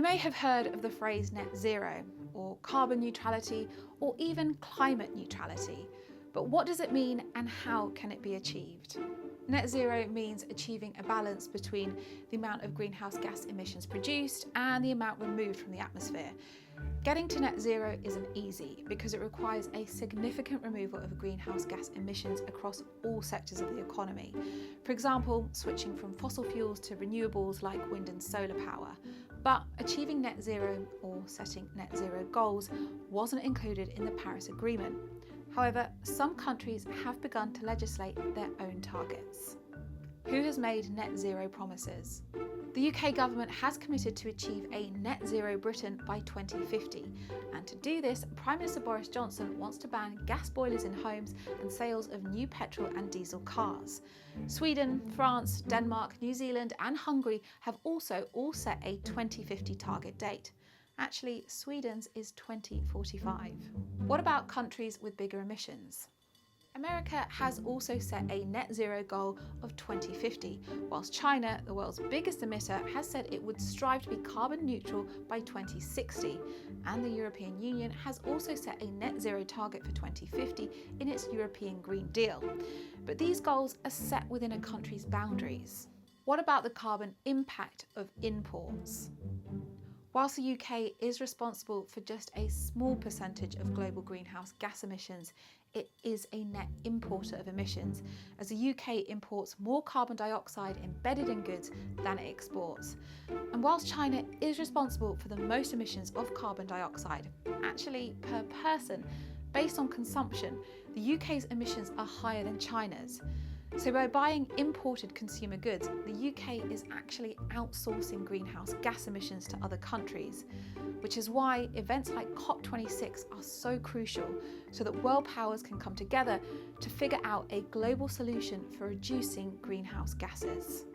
may have heard of the phrase net zero, or carbon neutrality, or even climate neutrality. But what does it mean and how can it be achieved? Net zero means achieving a balance between the amount of greenhouse gas emissions produced and the amount removed from the atmosphere. Getting to net zero isn't easy because it requires a significant removal of greenhouse gas emissions across all sectors of the economy. For example, switching from fossil fuels to renewables like wind and solar power. But achieving net zero, or setting net zero goals, wasn't included in the Paris Agreement. However, some countries have begun to legislate their own targets. Who has made net zero promises? The UK government has committed to achieve a net zero Britain by 2050, and to do this, Prime Minister Boris Johnson wants to ban gas boilers in homes and sales of new petrol and diesel cars. Sweden, France, Denmark, New Zealand and Hungary have also all set a 2050 target date. Actually, Sweden's is 2045. What about countries with bigger emissions? America has also set a net zero goal of 2050, whilst China, the world's biggest emitter, has said it would strive to be carbon neutral by 2060, and the European Union has also set a net zero target for 2050 in its European Green Deal. But these goals are set within a country's boundaries. What about the carbon impact of imports? Whilst the UK is responsible for just a small percentage of global greenhouse gas emissions, it is a net importer of emissions, as the UK imports more carbon dioxide embedded in goods than it exports. And whilst China is responsible for the most emissions of carbon dioxide, actually per person, based on consumption, the UK's emissions are higher than China's. So by buying imported consumer goods, the UK is actually outsourcing greenhouse gas emissions to other countries, which is why events like COP26 are so crucial, so that world powers can come together to figure out a global solution for reducing greenhouse gases.